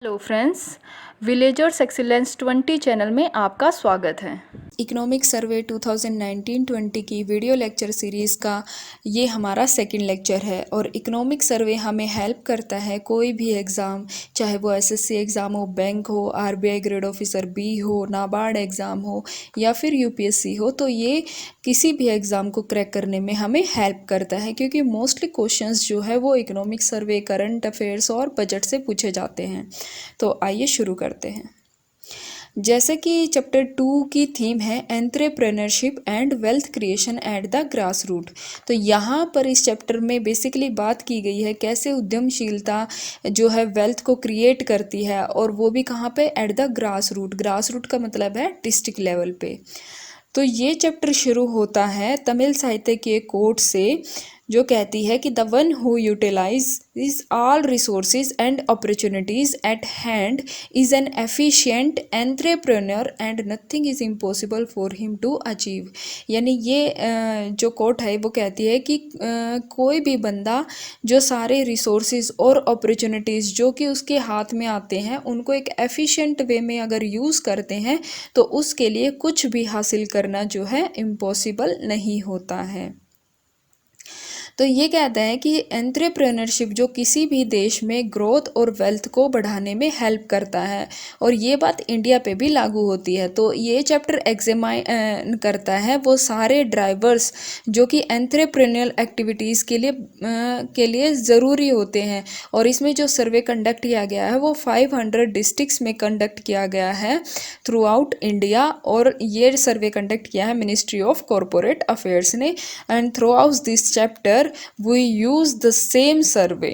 Hello friends, villagers excellence 20 channel में आपका स्वागत है। इकोनॉमिक सर्वे 2019-20 की वीडियो लेक्चर सीरीज़ का ये हमारा सेकंड लेक्चर है। और इकोनॉमिक सर्वे हमें हेल्प करता है कोई भी एग्ज़ाम, चाहे वो एसएससी एग्ज़ाम हो, बैंक हो, आरबीआई ग्रेड ऑफिसर बी हो, नाबार्ड एग्ज़ाम हो या फिर यूपीएससी हो, तो ये किसी भी एग्ज़ाम को क्रैक करने में हमें हेल्प करता है, क्योंकि मोस्टली क्वेश्चंस जो है वो इकोनॉमिक सर्वे, करंट अफेयर्स और बजट से पूछे जाते हैं। तो आइए शुरू करते हैं। जैसे कि चैप्टर 2 की थीम है entrepreneurship and wealth creation at the grass root. तो यहाँ पर इस चैप्टर में बेसिकली बात की गई है कैसे उद्यमशीलता जो है वेल्थ को क्रिएट करती है, और वो भी कहाँ पे, at the grass root. Grass root का मतलब है डिस्ट्रिक्ट लेवल पे। तो ये चैप्टर शुरू होता है तमिल साहित्य के कोट से, जो कहती है कि the one who utilize all resources and opportunities at hand is an efficient entrepreneur and nothing is impossible for him to achieve. यानी ये जो कोट है वो कहती है कि कोई भी बंदा जो सारे रिसोर्सेज और अपॉर्चुनिटीज़ जो कि उसके हाथ में आते हैं उनको एक एफिशिएंट वे में अगर यूज़ करते हैं तो उसके लिए कुछ भी हासिल करना जो है इम्पॉसिबल नहीं होता है। तो ये कहता है कि एंट्रेप्रेन्योरशिप जो किसी भी देश में ग्रोथ और वेल्थ को बढ़ाने में हेल्प करता है, और ये बात इंडिया पे भी लागू होती है। तो ये चैप्टर एग्जामाइन करता है वो सारे ड्राइवर्स जो कि एंट्रेप्रेन्योरल एक्टिविटीज़ के लिए ज़रूरी होते हैं। और इसमें जो सर्वे कंडक्ट किया गया है वो 500 डिस्ट्रिक्ट्स में कंडक्ट किया गया है थ्रू आउट इंडिया, और ये सर्वे कंडक्ट किया है मिनिस्ट्री ऑफ कॉरपोरेट अफेयर्स ने। And throughout this chapter we use the same survey.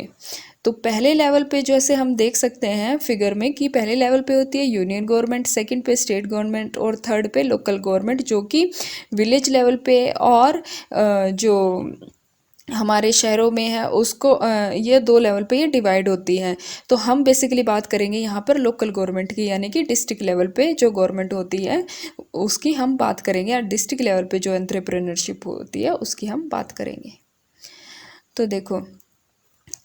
तो पहले लेवल पे जैसे हम देख सकते हैं फिगर में कि पहले लेवल पे होती है यूनियन गवर्नमेंट, सेकंड पे स्टेट गवर्नमेंट और थर्ड पे लोकल गवर्नमेंट, जो कि विलेज लेवल पे और जो हमारे शहरों में है उसको ये दो लेवल पे ये डिवाइड होती है। तो हम बेसिकली बात करेंगे यहाँ पर लोकल गवर्नमेंट की, यानी कि डिस्ट्रिक्ट लेवल पे जो गवर्नमेंट होती है उसकी हम बात करेंगे, और डिस्ट्रिक्ट लेवल पे जो एंट्रेप्रेन्योरशिप होती है उसकी हम बात करेंगे। तो देखो,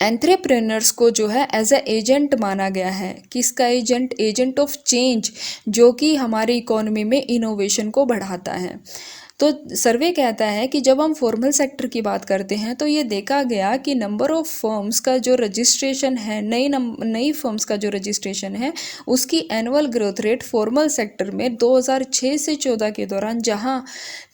एंट्रेप्रेन्योर्स को जो है एज ए एजेंट माना गया है। किसका एजेंट? एजेंट ऑफ चेंज, जो कि हमारी इकोनॉमी में इनोवेशन को बढ़ाता है। तो सर्वे कहता है कि जब हम फॉर्मल सेक्टर की बात करते हैं तो ये देखा गया कि नंबर ऑफ फर्म्स का जो रजिस्ट्रेशन है, नई फर्म्स का जो रजिस्ट्रेशन है उसकी annual growth rate formal sector में 2006 से 14 के दौरान जहां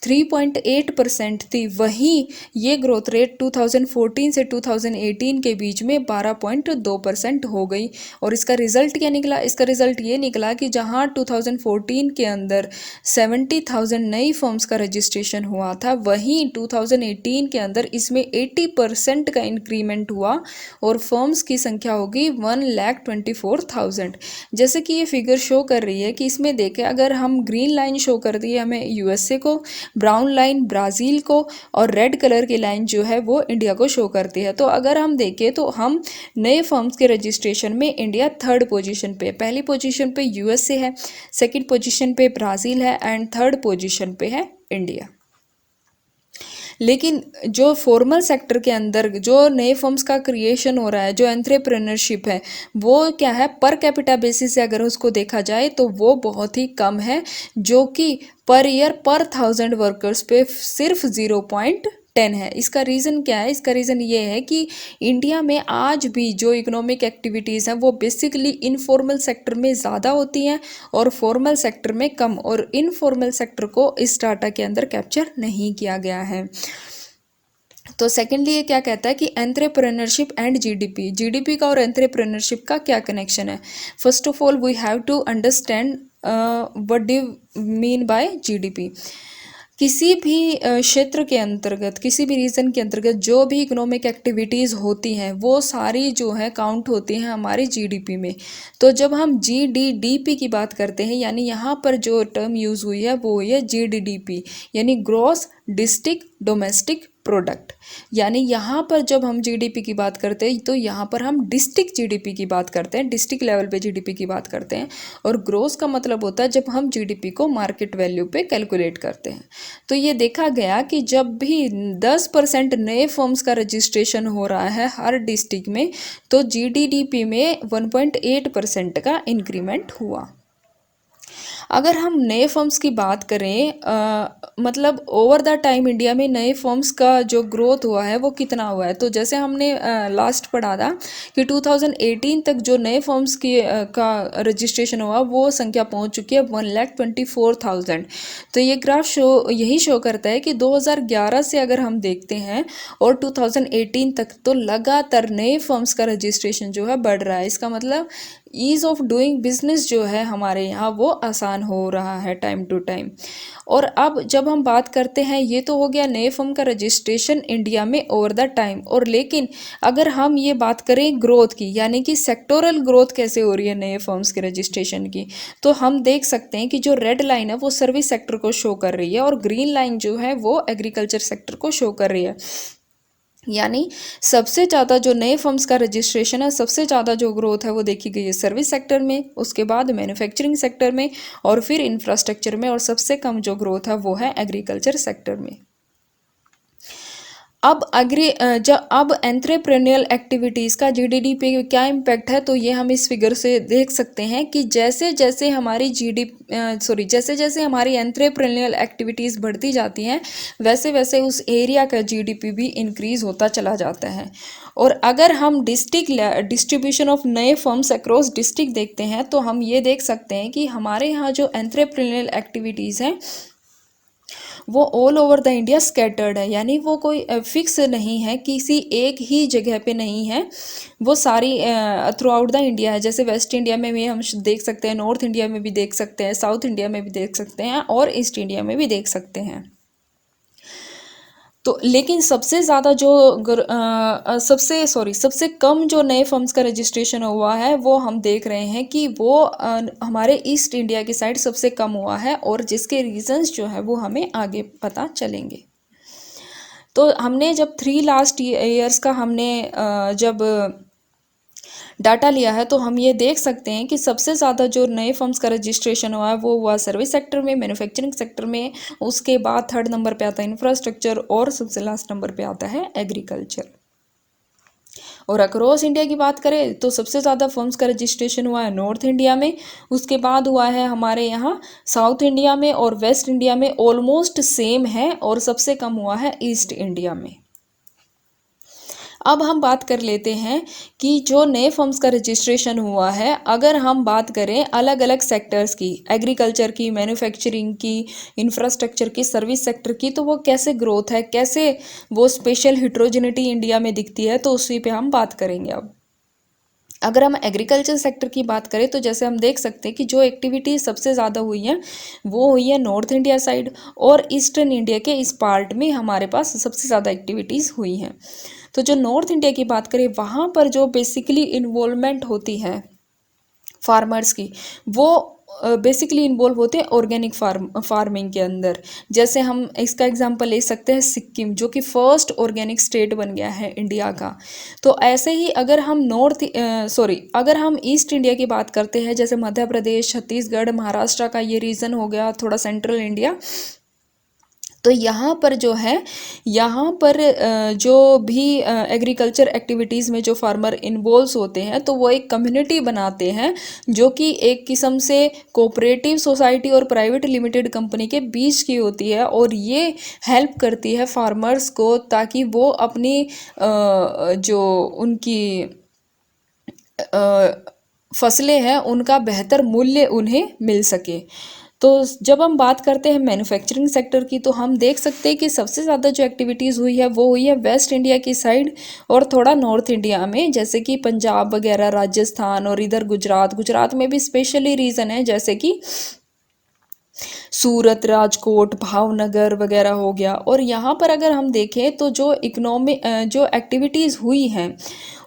3.8% थी, वहीं ये ग्रोथ रेट 2014 से 2018 के बीच में 12.2% हो गई। और इसका रिजल्ट क्या निकला? इसका रिजल्ट ये निकला कि जहां 2014 के अंदर 70,000 नई फर्म्स का रजिस्ट्रेशन हुआ था, वहीं 2018 के अंदर इसमें 80% का इंक्रीमेंट हुआ और फर्म्स की संख्या होगी 1,24,000। जैसे कि ये फिगर शो कर रही है कि इसमें देखें, अगर हम ग्रीन लाइन शो कर दी है हमें यूएसए को, ब्राउन लाइन ब्राज़ील को, और रेड कलर की लाइन जो है वो इंडिया को शो करती है। तो अगर हम देखें तो हम नए फर्म्स के रजिस्ट्रेशन में इंडिया थर्ड पोजीशन पे, पहली पोजीशन पे यूएसए है, सेकंड पोजीशन पे ब्राज़ील है एंड थर्ड पोजीशन पे है इंडिया। लेकिन जो फॉर्मल सेक्टर के अंदर जो नए फर्म्स का क्रिएशन हो रहा है, जो एंट्रेप्रेन्योरशिप है, वो क्या है, पर कैपिटा बेसिस से अगर उसको देखा जाए तो वो बहुत ही कम है, जो कि पर ईयर पर 1000 वर्कर्स पे सिर्फ 0.10 है। इसका रीज़न क्या है? इसका रीज़न ये है कि इंडिया में आज भी जो इकोनॉमिक एक्टिविटीज़ हैं वो बेसिकली इनफॉर्मल सेक्टर में ज़्यादा होती हैं और फॉर्मल सेक्टर में कम, और इनफॉर्मल सेक्टर को इस डाटा के अंदर कैप्चर नहीं किया गया है। तो सेकेंडली ये क्या कहता है कि एंट्रेप्रेन्योरशिप एंड जीडीपी, जीडीपी का और एंट्रेप्रेन्योरशिप का क्या कनेक्शन है? First of all we have to understand what do mean by GDP. किसी भी क्षेत्र के अंतर्गत, किसी भी रीजन के अंतर्गत जो भी इकोनॉमिक एक्टिविटीज़ होती हैं वो सारी जो है काउंट होती हैं हमारी जीडीपी में। तो जब हम जीडीडीपी की बात करते हैं, यानी यहाँ पर जो टर्म यूज़ हुई है वो हुई है जीडीडीपी, यानी ग्रॉस डिस्ट्रिक्ट डोमेस्टिक प्रोडक्ट। यानी यहाँ पर जब हम जीडीपी की बात करते हैं तो यहाँ पर हम डिस्ट्रिक्ट जीडीपी की बात करते हैं, डिस्ट्रिक्ट लेवल पे जीडीपी की बात करते हैं। और ग्रोथ का मतलब होता है जब हम जीडीपी को मार्केट वैल्यू पे कैलकुलेट करते हैं। तो ये देखा गया कि जब भी 10% नए फर्म्स का रजिस्ट्रेशन हो रहा है हर डिस्ट्रिक्ट में, तो जीडीपी में 1.8% का इंक्रीमेंट हुआ। अगर हम नए फर्म्स की बात करें, मतलब ओवर द टाइम इंडिया में नए फर्म्स का जो ग्रोथ हुआ है वो कितना हुआ है, तो जैसे हमने लास्ट पढ़ा था कि 2018 तक जो नए फर्म्स की का रजिस्ट्रेशन हुआ वो संख्या पहुंच चुकी है 1,24,000। तो ये ग्राफ यही शो करता है कि 2011 से अगर हम देखते हैं और 2018 तक, तो लगातार नए फर्म्स का रजिस्ट्रेशन जो है बढ़ रहा है। इसका मतलब ईज़ ऑफ डूइंग बिजनेस जो है हमारे यहाँ वो आसान हो रहा है टाइम टू टाइम। और अब जब हम बात करते हैं, ये तो हो गया नए फर्म का रजिस्ट्रेशन इंडिया में ओवर द टाइम। और लेकिन अगर हम ये बात करें ग्रोथ की, यानी कि सेक्टोरल ग्रोथ कैसे हो रही है नए फर्म्स के रजिस्ट्रेशन की, तो हम देख सकते हैं कि जो रेड लाइन है वो सर्विस सेक्टर को शो कर रही है और ग्रीन लाइन जो है वो एग्रीकल्चर सेक्टर को शो कर रही है। यानी सबसे ज़्यादा जो नए फर्म्स का रजिस्ट्रेशन है, सबसे ज़्यादा जो ग्रोथ है वो देखी गई है सर्विस सेक्टर में, उसके बाद मैन्युफैक्चरिंग सेक्टर में और फिर इंफ्रास्ट्रक्चर में, और सबसे कम जो ग्रोथ है वो है एग्रीकल्चर सेक्टर में। अब एंट्रेप्रेन्योरियल एक्टिविटीज़ का जीडीपी पे क्या इम्पैक्ट है, तो ये हम इस फिगर से देख सकते हैं कि जैसे जैसे हमारी जैसे जैसे हमारी एंट्रेप्रेन्योरियल एक्टिविटीज़ बढ़ती जाती हैं, वैसे वैसे उस एरिया का जीडीपी भी इंक्रीज़ होता चला जाता है। और अगर हम डिस्ट्रीब्यूशन ऑफ नए फर्म्स अक्रॉस डिस्ट्रिक्ट देखते हैं, तो हम ये देख सकते हैं कि हमारे यहाँ जो एंट्रेप्रेन्योरियल एक्टिविटीज़ हैं वो all over the India scattered है। यानी वो कोई फिक्स नहीं है, किसी एक ही जगह पे नहीं है, वो सारी थ्रू आउट द इंडिया है। जैसे वेस्ट इंडिया में भी हम देख सकते हैं, नॉर्थ इंडिया में भी देख सकते हैं, साउथ इंडिया में भी देख सकते हैं और ईस्ट इंडिया में भी देख सकते हैं। तो लेकिन सबसे ज़्यादा जो सबसे कम जो नए फर्म्स का रजिस्ट्रेशन हुआ है वो हम देख रहे हैं कि वो हमारे ईस्ट इंडिया की साइड सबसे कम हुआ है, और जिसके रीजंस जो है वो हमें आगे पता चलेंगे। तो हमने जब 3 लास्ट ईयर्स का हमने जब डाटा लिया है, तो हम ये देख सकते हैं कि सबसे ज़्यादा जो नए फर्म्स का रजिस्ट्रेशन हुआ है वो हुआ सर्विस सेक्टर में, मैन्युफैक्चरिंग सेक्टर में, उसके बाद 3rd नंबर पे आता है इंफ्रास्ट्रक्चर और सबसे लास्ट नंबर पे आता है एग्रीकल्चर। और अक्रॉस इंडिया की बात करें तो सबसे ज़्यादा फर्म्स का रजिस्ट्रेशन हुआ है नॉर्थ इंडिया में, उसके बाद हुआ है हमारे यहाँ साउथ इंडिया में, और वेस्ट इंडिया में ऑलमोस्ट सेम है, और सबसे कम हुआ है ईस्ट इंडिया में। अब हम बात कर लेते हैं कि जो नए फर्म्स का रजिस्ट्रेशन हुआ है, अगर हम बात करें अलग अलग सेक्टर्स की, एग्रीकल्चर की, मैन्युफैक्चरिंग की, इंफ्रास्ट्रक्चर की, सर्विस सेक्टर की, तो वो कैसे ग्रोथ है, कैसे वो स्पेशल हिट्रोजेनिटी इंडिया में दिखती है, तो उसी पे हम बात करेंगे। अब अगर हम एग्रीकल्चर सेक्टर की बात करें तो जैसे हम देख सकते हैं कि जो एक्टिविटी सबसे ज़्यादा हुई है वो हुई है नॉर्थ इंडिया साइड, और ईस्टर्न इंडिया के इस पार्ट में हमारे पास सबसे ज़्यादा एक्टिविटीज़ हुई हैं। तो जो नॉर्थ इंडिया की बात करें, वहाँ पर जो बेसिकली इन्वॉल्वमेंट होती है फार्मर्स की, वो बेसिकली इन्वॉल्व होते हैं ऑर्गेनिक फार्मिंग के अंदर। जैसे हम इसका एग्जांपल ले सकते हैं सिक्किम, जो कि फर्स्ट ऑर्गेनिक स्टेट बन गया है इंडिया का। तो ऐसे ही अगर हम अगर हम ईस्ट इंडिया की बात करते हैं, जैसे मध्य प्रदेश, छत्तीसगढ़, महाराष्ट्र का ये रीजन हो गया, थोड़ा सेंट्रल इंडिया, तो यहाँ पर जो है, यहाँ पर जो भी एग्रीकल्चर एक्टिविटीज़ में जो फार्मर इन्वॉल्व होते हैं, तो वो एक कम्युनिटी बनाते हैं जो कि एक किस्म से कोऑपरेटिव सोसाइटी और प्राइवेट लिमिटेड कंपनी के बीच की होती है, और ये हेल्प करती है फार्मर्स को ताकि वो अपनी जो उनकी फसलें हैं उनका बेहतर मूल्य उन्हें मिल सके। तो जब हम बात करते हैं मैन्युफैक्चरिंग सेक्टर की, तो हम देख सकते हैं कि सबसे ज़्यादा जो एक्टिविटीज़ हुई है वो हुई है वेस्ट इंडिया की साइड और थोड़ा नॉर्थ इंडिया में, जैसे कि पंजाब वगैरह, राजस्थान और इधर गुजरात में भी स्पेशली रीज़न है, जैसे कि सूरत, राजकोट, भावनगर वगैरह हो गया। और यहाँ पर अगर हम देखें तो जो जो एक्टिविटीज़ हुई हैं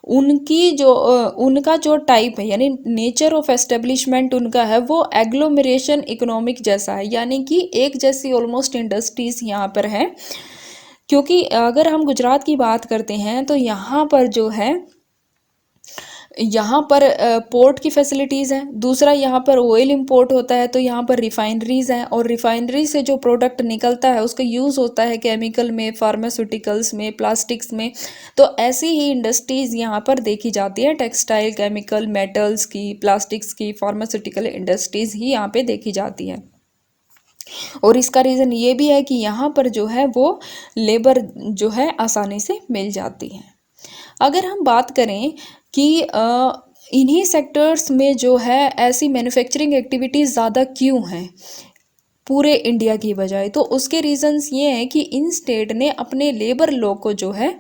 उनका जो टाइप है, यानी नेचर ऑफ एस्टेब्लिशमेंट उनका है, वो एग्लोमरेशन इकोनॉमिक जैसा है, यानी कि एक जैसी ऑलमोस्ट इंडस्ट्रीज़ यहाँ पर है। क्योंकि अगर हम गुजरात की बात करते हैं तो यहाँ पर जो है, यहाँ पर पोर्ट की फैसिलिटीज़ हैं। दूसरा, यहाँ पर ऑयल इंपोर्ट होता है तो यहाँ पर रिफाइनरीज़ हैं, और रिफाइनरी से जो प्रोडक्ट निकलता है उसका यूज़ होता है केमिकल में, फार्मास्यूटिकल्स में, प्लास्टिक्स में। तो ऐसी ही इंडस्ट्रीज़ यहाँ पर देखी जाती है, टेक्सटाइल, केमिकल, मेटल्स की, प्लास्टिक्स की, फार्मास्यूटिकल इंडस्ट्रीज़ ही यहाँ पे देखी जाती है। और इसका रीज़न ये भी है कि यहाँ पर जो है वो लेबर जो है आसानी से मिल जाती है। अगर हम बात करें कि इन्हीं सेक्टर्स में जो है ऐसी मैन्युफैक्चरिंग एक्टिविटीज़ ज़्यादा क्यों हैं पूरे इंडिया की बजाय, तो उसके रीजंस ये हैं कि इन स्टेट ने अपने लेबर लॉ को जो है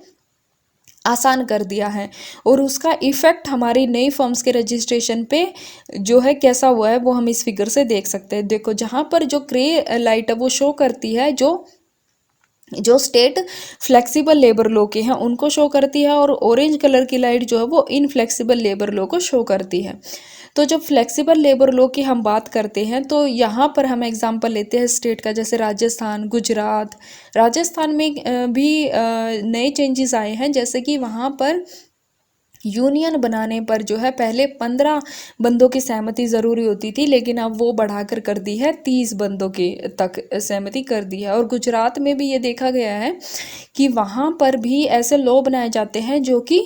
आसान कर दिया है, और उसका इफ़ेक्ट हमारी नई फर्म्स के रजिस्ट्रेशन पे जो है कैसा हुआ है वो हम इस फिगर से देख सकते हैं। देखो, जहाँ पर जो ग्रे लाइट है वो शो करती है जो स्टेट फ्लेक्सिबल लेबर लॉ के हैं उनको शो करती है, और ऑरेंज कलर की लाइट जो है वो इनफ्लेक्सिबल लेबर लॉ को शो करती है। तो जब फ्लेक्सिबल लेबर लॉ की हम बात करते हैं तो यहाँ पर हम एग्जांपल लेते हैं स्टेट का, जैसे राजस्थान, गुजरात। राजस्थान में भी नए चेंजेस आए हैं, जैसे कि वहाँ पर यूनियन बनाने पर जो है पहले 15 बंदों की सहमति ज़रूरी होती थी, लेकिन अब वो बढ़ाकर कर दी है 30 बंदों की तक सहमति कर दी है। और गुजरात में भी ये देखा गया है कि वहाँ पर भी ऐसे लॉ बनाए जाते हैं जो कि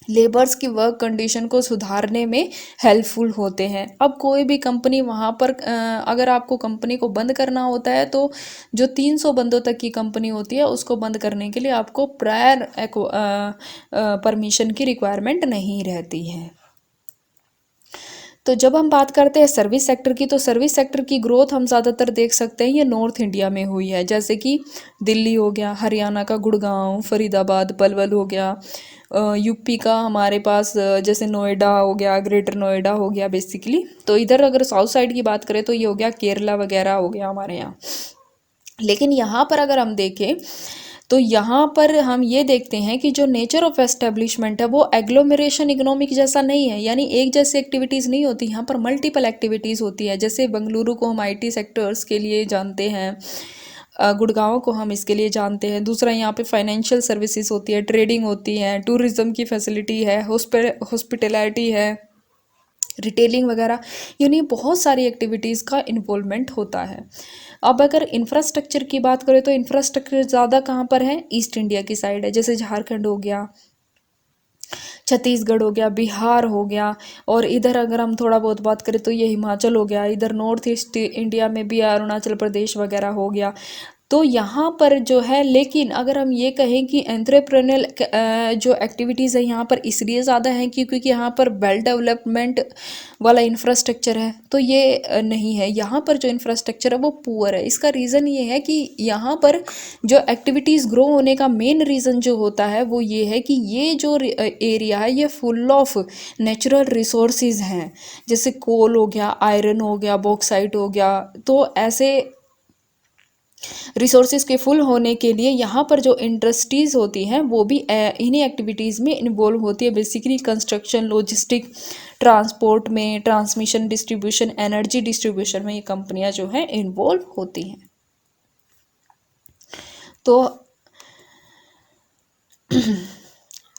लेबर्स की वर्क कंडीशन को सुधारने में हेल्पफुल होते हैं। अब कोई भी कंपनी वहाँ पर अगर आपको कंपनी को बंद करना होता है तो जो 300 बंदों तक की कंपनी होती है उसको बंद करने के लिए आपको प्रायर परमिशन की रिक्वायरमेंट नहीं रहती है। तो जब हम बात करते हैं सर्विस सेक्टर की, तो सर्विस सेक्टर की ग्रोथ हम ज़्यादातर देख सकते हैं ये नॉर्थ इंडिया में हुई है, जैसे कि दिल्ली हो गया, हरियाणा का गुड़गांव, फरीदाबाद, पलवल हो गया, यूपी का हमारे पास जैसे नोएडा हो गया, ग्रेटर नोएडा हो गया बेसिकली। तो इधर अगर साउथ साइड की बात करें तो ये हो गया केरला वगैरह हो गया हमारे यहाँ। लेकिन यहाँ पर अगर हम देखें तो यहाँ पर हम ये देखते हैं कि जो नेचर ऑफ एस्टेब्लिशमेंट है वो एग्लोमेरेशन इकोनॉमिक जैसा नहीं है, यानी एक जैसी एक्टिविटीज़ नहीं होती, यहाँ पर मल्टीपल एक्टिविटीज़ होती है। जैसे बेंगलुरु को हम आईटी सेक्टर्स के लिए जानते हैं, गुड़गांव को हम इसके लिए जानते हैं। दूसरा, यहाँ पे फाइनेंशियल सर्विसेज होती है, ट्रेडिंग होती है, टूरिज़्म की फैसिलिटी है, हॉस्पिटैलिटी है, रिटेलिंग वगैरह, यानी बहुत सारी एक्टिविटीज़ का इन्वॉल्वमेंट होता है। अब अगर इंफ्रास्ट्रक्चर की बात करें तो इंफ्रास्ट्रक्चर ज़्यादा कहाँ पर है, ईस्ट इंडिया की साइड है, जैसे झारखंड हो गया, छत्तीसगढ़ हो गया, बिहार हो गया, और इधर अगर हम थोड़ा बहुत बात करें तो ये हिमाचल हो गया, इधर नॉर्थ ईस्ट इंडिया में भी अरुणाचल प्रदेश वगैरह हो गया। तो यहाँ पर जो है, लेकिन अगर हम ये कहें कि एंट्रेप्रेन्योरल जो एक्टिविटीज़ है यहाँ पर इसलिए ज़्यादा हैं क्योंकि यहाँ पर वेल डेवलपमेंट वाला इंफ्रास्ट्रक्चर है, तो ये नहीं है। यहाँ पर जो इंफ्रास्ट्रक्चर है वो पुअर है। इसका रीज़न ये है कि यहाँ पर जो एक्टिविटीज़ ग्रो होने का मेन रीज़न जो होता है वो ये है कि ये जो एरिया है ये फुल ऑफ नेचुरल रिसोर्सेज हैं, जैसे कोल हो गया, आयरन हो गया, बॉक्साइट हो गया। तो ऐसे रिसोर्सेज के फुल होने के लिए यहाँ पर जो इंडस्ट्रीज़ होती हैं वो भी इन्हीं एक्टिविटीज़ में इन्वॉल्व होती है, बेसिकली कंस्ट्रक्शन, लॉजिस्टिक, ट्रांसपोर्ट में, ट्रांसमिशन, डिस्ट्रीब्यूशन, एनर्जी डिस्ट्रीब्यूशन में ये कंपनियां जो हैं इन्वॉल्व होती हैं। तो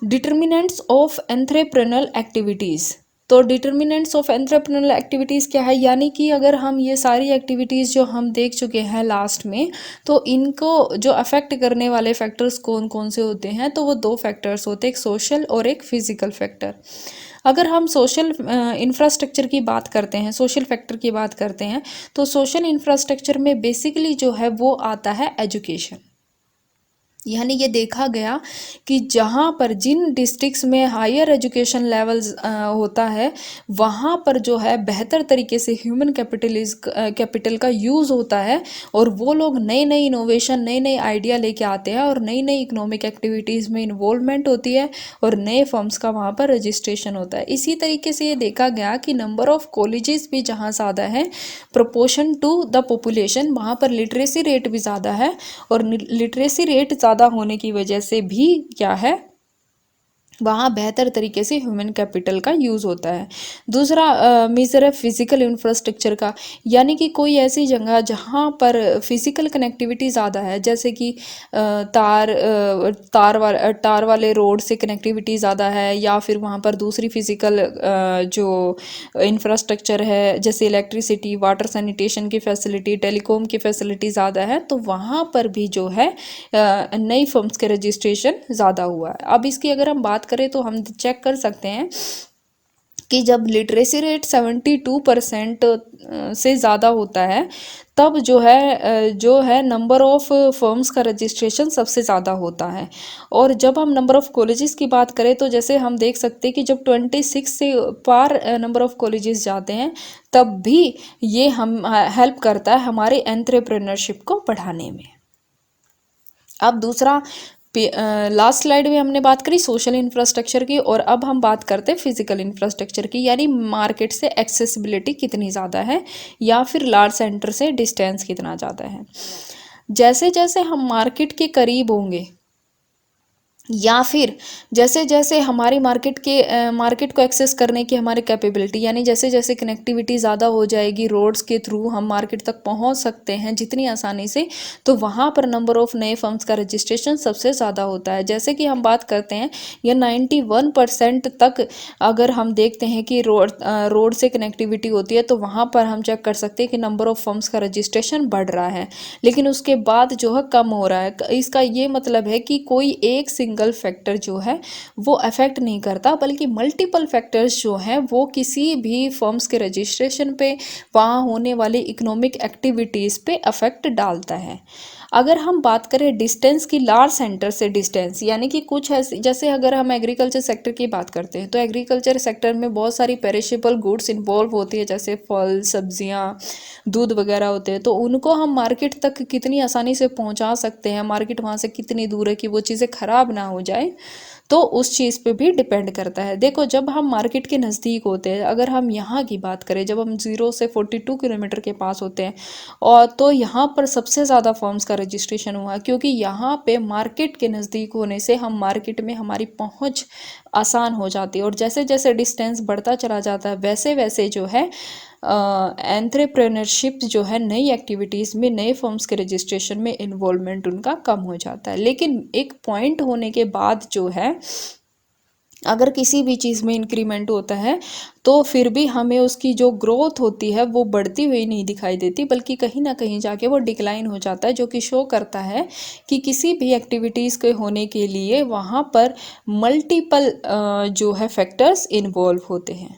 डिटर्मिनेंट्स ऑफ एंट्रेप्रेन्योरल एक्टिविटीज़, तो डिटर्मिनेंट्स ऑफ एंट्रेप्रेन्योरल एक्टिविटीज़ क्या है, यानी कि अगर हम ये सारी एक्टिविटीज़ जो हम देख चुके हैं लास्ट में, तो इनको जो अफेक्ट करने वाले फैक्टर्स कौन कौन से होते हैं, तो वो दो फैक्टर्स होते हैं, एक सोशल और एक फिजिकल फैक्टर। अगर हम सोशल इंफ्रास्ट्रक्चर की बात करते हैं, सोशल फैक्टर की बात करते हैं, तो सोशल इंफ्रास्ट्रक्चर में बेसिकली जो है वो आता है एजुकेशन। यानी ये देखा गया कि जहाँ पर जिन डिस्ट्रिक्ट्स में हायर एजुकेशन लेवल्स होता है वहाँ पर जो है बेहतर तरीके से ह्यूमन कैपिटल का यूज़ होता है, और वो लोग नए नए इनोवेशन, नए नए आइडिया लेके आते हैं, और नई नई इकोनॉमिक एक्टिविटीज़ में इन्वॉल्वमेंट होती है, और नए फर्म्स का वहाँ पर रजिस्ट्रेशन होता है। इसी तरीके से ये देखा गया कि नंबर ऑफ कॉलेजेस भी जहाँ ज़्यादा है प्रोपोर्शन टू द पॉपुलेशन, वहाँ पर लिटरेसी रेट भी ज़्यादा है, और लिटरेसी रेट ज़्यादा होने की वजह से भी क्या है, वहाँ बेहतर तरीके से ह्यूमन कैपिटल का यूज़ होता है। दूसरा मेजर है फिज़िकल इंफ्रास्ट्रक्चर का, यानी कि कोई ऐसी जगह जहाँ पर फिज़िकल कनेक्टिविटी ज़्यादा है, जैसे कि तार वाले रोड से कनेक्टिविटी ज़्यादा है, या फिर वहाँ पर दूसरी फिज़िकल जो इंफ्रास्ट्रक्चर है जैसे इलेक्ट्रिसिटी, वाटर सैनिटेशन की फैसिलिटी, टेलीकॉम की फैसिलिटी ज़्यादा है, तो वहाँ पर भी जो है नई फर्म्स के रजिस्ट्रेशन ज़्यादा हुआ है। अब इसकी अगर हम बात करें तो हम चेक कर सकते हैं कि जब लिटरेसी रेट 72% से ज़्यादा होता है, तब जो है नंबर ऑफ़ फर्म्स का रजिस्ट्रेशन सबसे ज़्यादा होता है। और जब हम नंबर ऑफ़ कॉलेजेस की बात करें तो जैसे हम देख सकते हैं कि जब 26 से पार नंबर ऑफ़ कॉलेजेस जाते हैं, तब भी ये हम हेल्प करता है हमारे एंटरप्रेन्योरशिप को बढ़ाने में। अब दूसरा लास्ट स्लाइड में हमने बात करी सोशल इंफ्रास्ट्रक्चर की, और अब हम बात करते हैं फिजिकल इंफ्रास्ट्रक्चर की, यानी मार्केट से एक्सेसिबिलिटी कितनी ज़्यादा है या फिर लार्ज सेंटर से डिस्टेंस कितना ज़्यादा है। जैसे जैसे हम मार्केट के करीब होंगे, या फिर जैसे जैसे हमारी मार्केट को एक्सेस करने की हमारी कैपेबिलिटी, यानी जैसे जैसे कनेक्टिविटी ज़्यादा हो जाएगी, रोड्स के थ्रू हम मार्केट तक पहुंच सकते हैं जितनी आसानी से, तो वहाँ पर नंबर ऑफ़ नए फर्म्स का रजिस्ट्रेशन सबसे ज़्यादा होता है। जैसे कि हम बात करते हैं ये 91% तक अगर हम देखते हैं कि रोड से कनेक्टिविटी होती है, तो वहाँ पर हम चेक कर सकते हैं कि नंबर ऑफ़ फर्म्स का रजिस्ट्रेशन बढ़ रहा है, लेकिन उसके बाद जो है कम हो रहा है। इसका ये मतलब है कि कोई एक सिंगल फैक्टर जो है वो अफेक्ट नहीं करता, बल्कि मल्टीपल फैक्टर्स जो हैं वो किसी भी फर्म्स के रजिस्ट्रेशन पे, वहाँ होने वाली इकोनॉमिक एक्टिविटीज़ पे अफेक्ट डालता है। अगर हम बात करें डिस्टेंस की, लार्ज सेंटर से डिस्टेंस, यानी कि कुछ ऐसे, जैसे अगर हम एग्रीकल्चर सेक्टर की बात करते हैं तो एग्रीकल्चर सेक्टर में बहुत सारी पेरिशेबल गुड्स इन्वॉल्व होती है, जैसे फल, सब्जियां, दूध वगैरह होते हैं, तो उनको हम मार्केट तक कितनी आसानी से पहुंचा सकते हैं, मार्केट वहाँ से कितनी दूर है कि वो चीज़ें ख़राब ना हो जाए, तो उस चीज़ पे भी डिपेंड करता है। देखो, जब हम मार्केट के नज़दीक होते हैं, अगर हम यहाँ की बात करें, जब हम 0 से 42 किलोमीटर के पास होते हैं, और तो यहाँ पर सबसे ज़्यादा फर्म्स का रजिस्ट्रेशन हुआ, क्योंकि यहाँ पे मार्केट के नज़दीक होने से हम मार्केट में हमारी पहुँच आसान हो जाती है, और जैसे जैसे डिस्टेंस बढ़ता चला जाता है वैसे वैसे जो है एंटरप्रेन्योरशिप जो है, नई एक्टिविटीज़ में नए फर्म्स के रजिस्ट्रेशन में इन्वॉल्वमेंट उनका कम हो जाता है। लेकिन एक पॉइंट होने के बाद जो है, अगर किसी भी चीज़ में इंक्रीमेंट होता है तो फिर भी हमें उसकी जो ग्रोथ होती है वो बढ़ती हुई नहीं दिखाई देती, बल्कि कहीं ना कहीं जाके वो डिक्लाइन हो जाता है, जो कि शो करता है कि किसी भी एक्टिविटीज़ के होने के लिए वहाँ पर मल्टीपल जो है फैक्टर्स इन्वॉल्व होते हैं।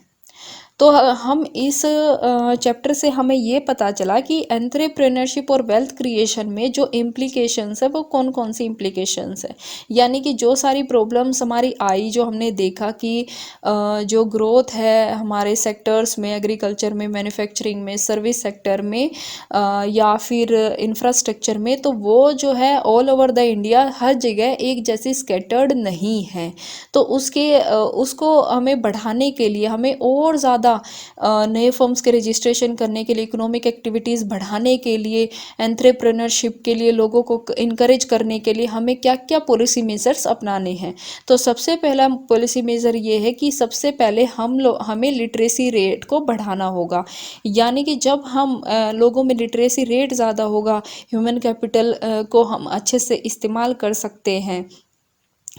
तो हम इस चैप्टर से हमें ये पता चला कि एंटरप्रेन्योरशिप और वेल्थ क्रिएशन में जो इम्प्लीकेशंस है वो कौन कौन सी इम्प्लीकेशंस है, यानी कि जो सारी प्रॉब्लम्स हमारी आई, जो हमने देखा कि जो ग्रोथ है हमारे सेक्टर्स में, एग्रीकल्चर में, मैन्युफैक्चरिंग में, सर्विस सेक्टर में, या फिर इंफ्रास्ट्रक्चर में, तो वो जो है ऑल ओवर द इंडिया हर जगह एक जैसी स्कैटर्ड नहीं है। तो उसको हमें बढ़ाने के लिए, हमें और ज़्यादा नए फर्म्स के रजिस्ट्रेशन करने के लिए, इकोनॉमिक एक्टिविटीज़ बढ़ाने के लिए, एंटरप्रेन्योरशिप के लिए लोगों को इनकरेज करने के लिए हमें क्या क्या पॉलिसी मेजर्स अपनाने हैं। तो सबसे पहला पॉलिसी मेजर ये है कि सबसे पहले हमें लिटरेसी रेट को बढ़ाना होगा, यानी कि जब हम लोगों में लिटरेसी रेट ज़्यादा होगा, ह्यूमन कैपिटल को हम अच्छे से इस्तेमाल कर सकते हैं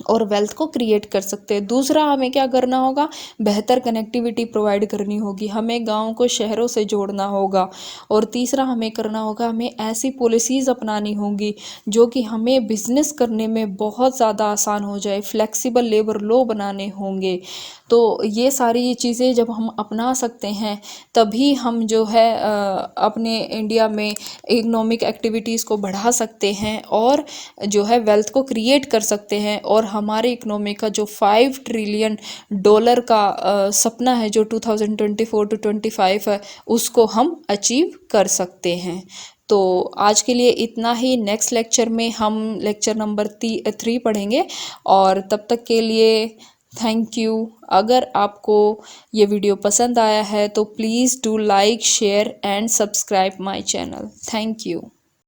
और वेल्थ को क्रिएट कर सकते हैं। दूसरा, हमें क्या करना होगा, बेहतर कनेक्टिविटी प्रोवाइड करनी होगी, हमें गाँव को शहरों से जोड़ना होगा। और तीसरा हमें करना होगा, हमें ऐसी पॉलिसीज़ अपनानी होंगी जो कि हमें बिजनेस करने में बहुत ज़्यादा आसान हो जाए, फ्लेक्सिबल लेबर लॉ बनाने होंगे। तो ये सारी चीज़ें जब हम अपना सकते हैं, तभी हम जो है अपने इंडिया में इकोनॉमिक एक्टिविटीज़ को बढ़ा सकते हैं और जो है वेल्थ को क्रिएट कर सकते हैं, और हमारे इकोनॉमी का जो $5 ट्रिलियन का सपना है, जो 2024 to 25 है, उसको हम अचीव कर सकते हैं। तो आज के लिए इतना ही। नेक्स्ट लेक्चर में हम लेक्चर नंबर 3 पढ़ेंगे, और तब तक के लिए थैंक यू। अगर आपको ये वीडियो पसंद आया है तो please do like, share and subscribe my channel. Thank you.